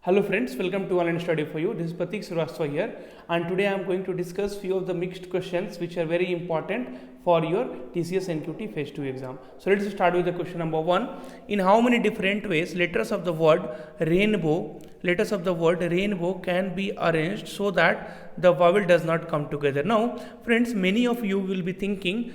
Hello friends, welcome to Online Study for You. This is Pratik Srivastava here, and today I am going to discuss few of the mixed questions which are very important for your TCS NQT Phase 2 exam. So let's start with the question number 1. In how many different ways letters of the word rainbow can be arranged so that the vowel does not come together? Now friends, many of you will be thinking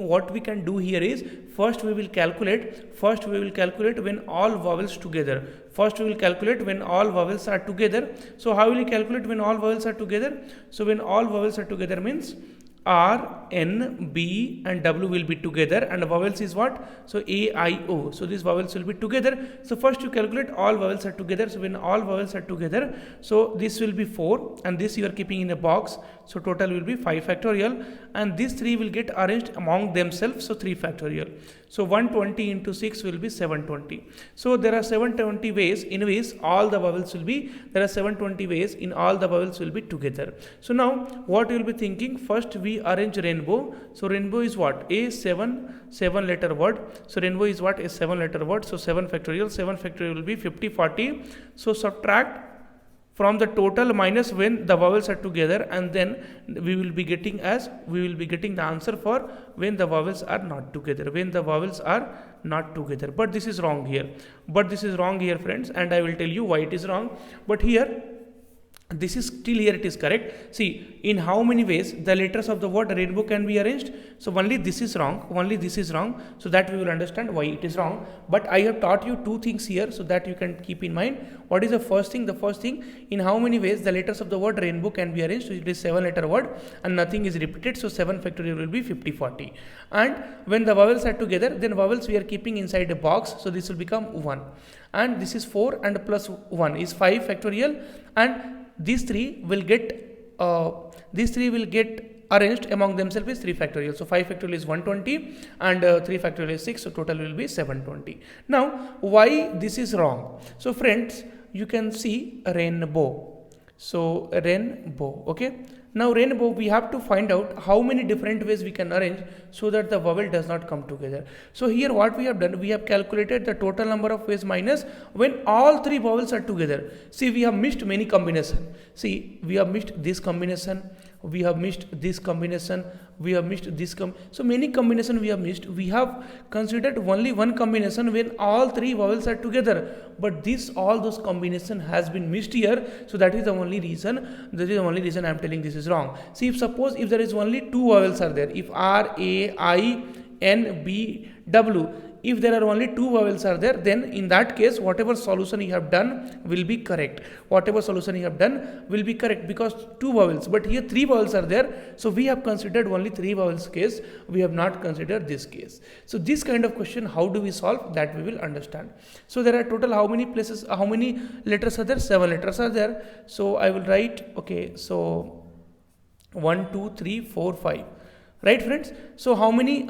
what we can do here is first we will calculate when all vowels together. First we will calculate when all vowels are together. So how will you calculate when all vowels are together? So when all vowels are together means R, N, B and W will be together, and vowels is what? So A, I, O. So these vowels will be together. So first you calculate all vowels are together. So when all vowels are together, so this will be 4 and this you are keeping in a box. So total will be 5 factorial, and these 3 will get arranged among themselves. So 3 factorial. So 120 into 6 will be 720. So there are 720 ways in which all the vowels will be, together. So now what you will be thinking, first we arrange rainbow. So rainbow is what? A 7 letter word. So rainbow is what? A 7 letter word. So 7 factorial will be 50, 40. So subtract from the total minus when the vowels are together, and then we will be getting the answer for when the vowels are not together. But this is wrong here. Friends, and I will tell you why it is wrong. But here this is still here it is correct. See, in how many ways the letters of the word rainbow can be arranged? So only this is wrong, so that we will understand why it is wrong. But I have taught you two things here so that you can keep in mind. What is the first thing? The first thing, in how many ways the letters of the word rainbow can be arranged? So it is 7 letter word and nothing is repeated, so 7 factorial will be 50, 40. And when the vowels are together, then vowels we are keeping inside a box, so this will become 1, and this is 4 and plus 1 is 5 factorial, and these three will get arranged among themselves is 3 factorial. So 5 factorial is 120 and 3 factorial is 6, so total will be 720. Now why this is wrong? So friends, you can see rainbow. So rainbow, okay. Now rainbow, we have to find out how many different ways we can arrange so that the vowel does not come together. So here what we have done, we have calculated the total number of ways minus when all 3 vowels are together. See, we have missed many combinations. See, we have missed this combination, we have missed this combination, we have missed this so many combinations we have missed. We have considered only one combination when all 3 vowels are together, but all those combination has been missed here. So that is the only reason I am telling this is wrong. See, if there is only 2 vowels are there, if R, A, I, N, B, W, if there are only 2 vowels are there, then in that case whatever solution you have done will be correct. Because 2 vowels, but here 3 vowels are there, so we have considered only 3 vowels case, we have not considered this case. So this kind of question, how do we solve, that we will understand. So there are total how many letters are there? 7 letters are there. So I will write, okay, so 1, 2, 3, 4, 5, right friends? So how many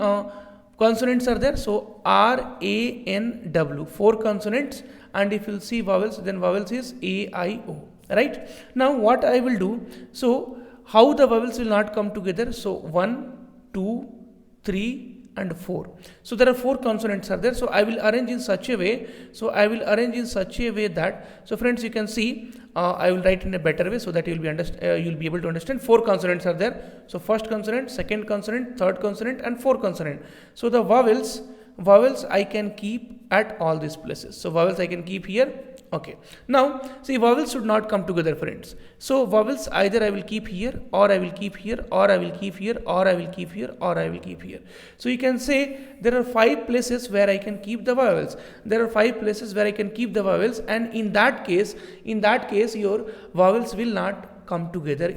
consonants are there? So R, A, N, W, 4 consonants, and if you see vowels, then vowels is A, I, O, right? Now what I will do, so how the vowels will not come together? So 1, 2, 3 and 4. So there are 4 consonants are there, so I will arrange in such a way that, so friends, you can see, I will write in a better way so that you will be able to understand. 4 consonants are there. So first consonant, second consonant, third consonant and 4 consonant. So the vowels I can keep at all these places. So vowels I can keep here. Okay. Now see, vowels should not come together, friends. So vowels either I will keep here, or I will keep here, or I will keep here, or I will keep here, or I will keep here. So you can say there are 5 places where I can keep the vowels. And in that case your vowels will not come together.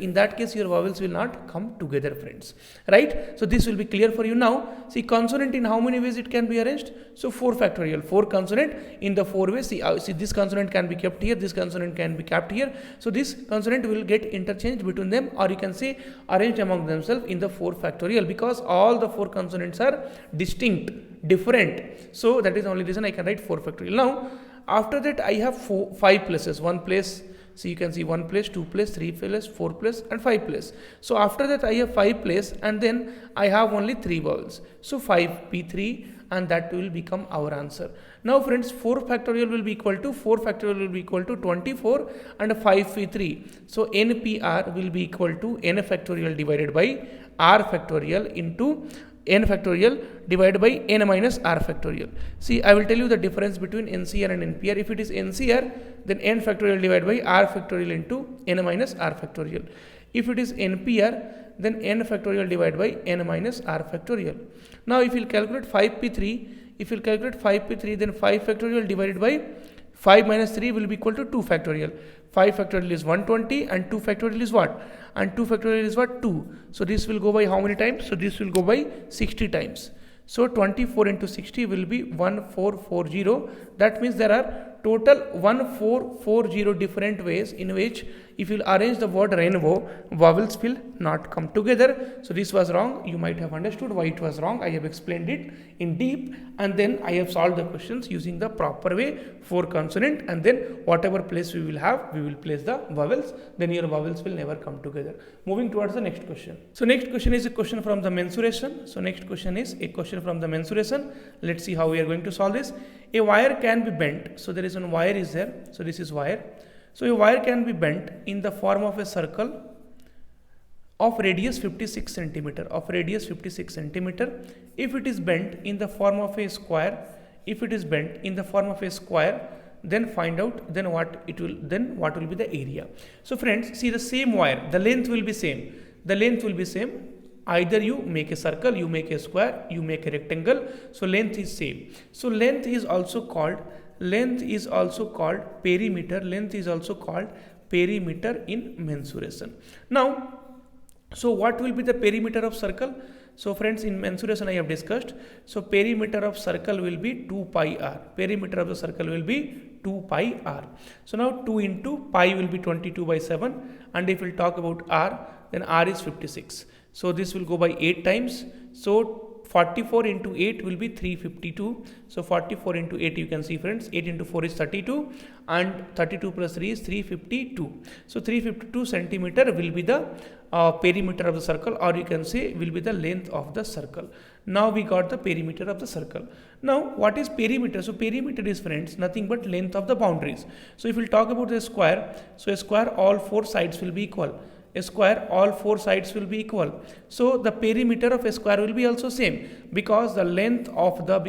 Friends, right? So this will be clear for you now. See, consonant, in how many ways it can be arranged? So 4 factorial, 4 consonant in the 4 ways. See, this consonant can be kept here, this consonant can be kept here. So this consonant will get interchanged between them, or you can say arranged among themselves in the 4 factorial, because all the 4 consonants are different. So that is the only reason I can write 4 factorial. Now after that I have 5 places, 1 place. So you can see 1 place, 2 place, 3 place, 4 place and 5 place. So after that I have 5 place, and then I have only 3 vowels. So 5 P3 and that will become our answer. Now friends, 4 factorial will be equal to 24 and 5p3. So npr will be equal to n factorial divided by r factorial into n factorial divided by n minus r factorial. See, I will tell you the difference between NCR and NPR. If it is NCR, then n factorial divided by r factorial into n minus r factorial. If it is NPR, then n factorial divided by n minus r factorial. Now if you calculate 5p3, then 5 factorial divided by 5 minus 3 will be equal to 2 factorial. 5 factorial is 120 and 2 factorial is what? And 2 factorial is what? 2. So this will go by how many times? So this will go by 60 times. So 24 into 60 will be 1440. That means there are total 1440 different ways in which if you arrange the word rainbow, vowels will not come together. So this was wrong. You might have understood why it was wrong. I have explained it in deep, and then I have solved the questions using the proper way, 4 consonant, and then whatever place we will have, we will place the vowels. Then your vowels will never come together. Moving towards the next question. So next question is a question from the mensuration. So next question is a question from the mensuration. Let's see how we are going to solve this. A wire can be bent. So there is one wire is there. So this is wire. So a wire can be bent in the form of a circle of radius 56 centimeter. Of radius 56 centimeter. If it is bent in the form of a square, then find out what will be the area. So friends, see the same wire. The length will be same. Either you make a circle, you make a square, you make a rectangle. So length is same. So length is also called perimeter. Length is also called perimeter in mensuration. Now, so what will be the perimeter of circle? So friends, in mensuration I have discussed. So perimeter of circle will be 2 pi r. Perimeter of the circle will be 2 pi r. So now 2 into pi will be 22 by 7. And if we will talk about r, then r is 56. So this will go by 8 times. So 44 into 8 will be 352. So 44 into 8 you can see friends, 8 into 4 is 32 and 32 plus 3 is 352. So 352 centimeter will be the perimeter of the circle, or you can say will be the length of the circle. Now we got the perimeter of the circle. Now what is perimeter? So perimeter is friends nothing but length of the boundaries. So if we talk about the square, so a square all 4 sides will be equal. A square all 4 sides will be equal. So the perimeter of a square will be also same, because the length of the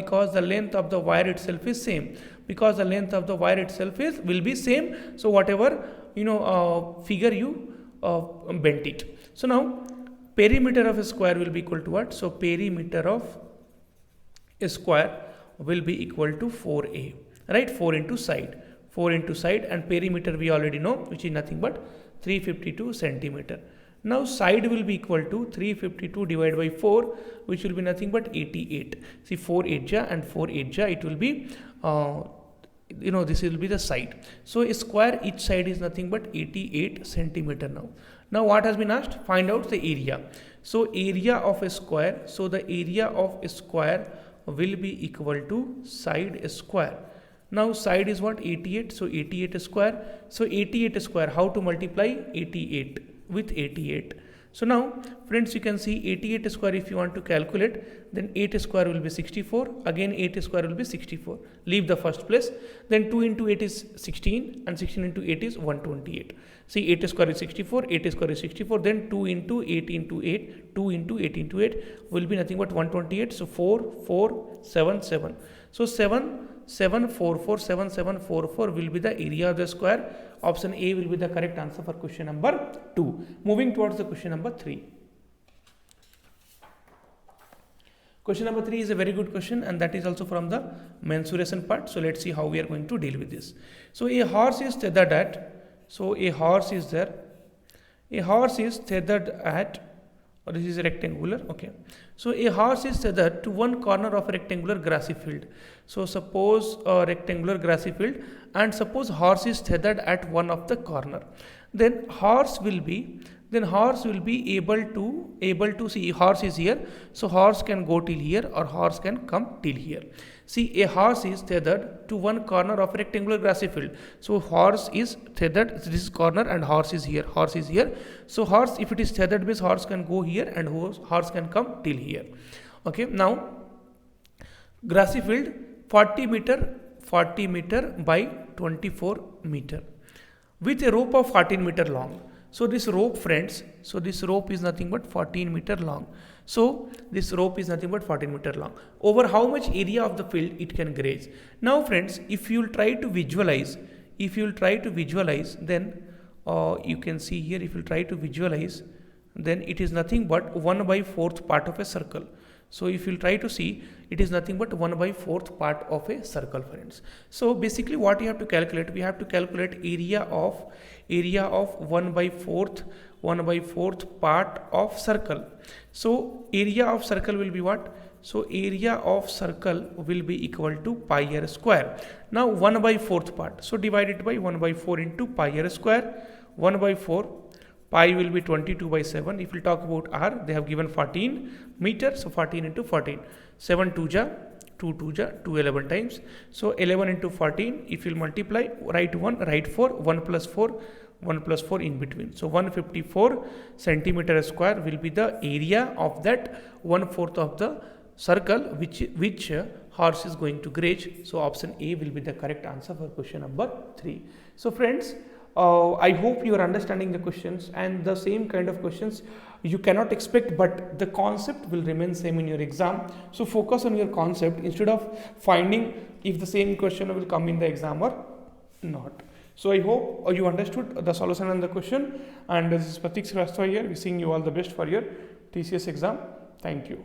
wire itself is same. Because the length of the wire itself will be same. So whatever figure you bent it. So now perimeter of a square will be equal to what? So perimeter of a square will be equal to 4a, right? 4 into side, and perimeter we already know, which is nothing but 352 centimeter. Now side will be equal to 352 divided by 4, which will be nothing but 88. See 4 8 ja and 4 8 ja, it will be this will be the side. So a square, each side is nothing but 88 centimeter. Now what has been asked? Find out the area. So area of a square, so the area of a square will be equal to side square. Now side is what? 88. So 88 square. So 88 square, how to multiply? 88 with 88. So now friends, you can see 88 square if you want to calculate, then 8 square will be 64. Again 8 square will be 64. Leave the first place. Then 2 into 8 is 16 and 16 into 8 is 128. See 8 square is 64, 8 square is 64. Then 2 into 8 into 8, 2 into 8 into 8 will be nothing but 128. So 4, 4, 7, 7. So 744 will be the area of the square. Option A will be the correct answer for question number 2. Moving towards the question number 3. Question number 3 is a very good question, and that is also from the mensuration part. So let's see how we are going to deal with this. So a horse is tethered at, or this is rectangular, okay. So a horse is tethered to one corner of a rectangular grassy field. So suppose a rectangular grassy field, and suppose horse is tethered at one of the corner. Then horse will be able to see, horse is here, so horse can go till here or horse can come till here. See, a horse is tethered to one corner of a rectangular grassy field. So horse is tethered, this is corner, and horse is here. So horse, if it is tethered, means horse can go here and horse can come till here. Okay, now grassy field 40 meter by 24 meter with a rope of 14 meter long. So this rope, friends, so this rope is nothing but 14 meter long. So this rope is nothing but 14 meter long. Over how much area of the field it can graze? Now friends, if you will try to visualize, then you can see here, if you try to visualize, then it is nothing but 1/4 part of a circle. So if you try to see, it is nothing but 1/4 part of a circle, friends. So basically what you have to calculate, we have to calculate area of 1/4 part of circle. So area of circle will be what? So area of circle will be equal to pi r square. Now 1/4 part, so divide it by 1/4 into pi r square. 1/4 pi will be 22/7. If we talk about r, they have given 14 meters, so 14 into 14, 7 2 ja 2 2 ja 2 11 times. So 11 into 14, if you multiply, write 1, write 4, 1 plus 4 in between. So 154 centimeter square will be the area of that 1/4 of the circle which horse is going to graze. So option A will be the correct answer for question number 3. So friends, I hope you are understanding the questions, and the same kind of questions you cannot expect, but the concept will remain same in your exam. So focus on your concept instead of finding if the same question will come in the exam or not. So I hope you understood the solution and the question, and this is Pratik Srivastava here, wishing you all the best for your TCS exam. Thank you.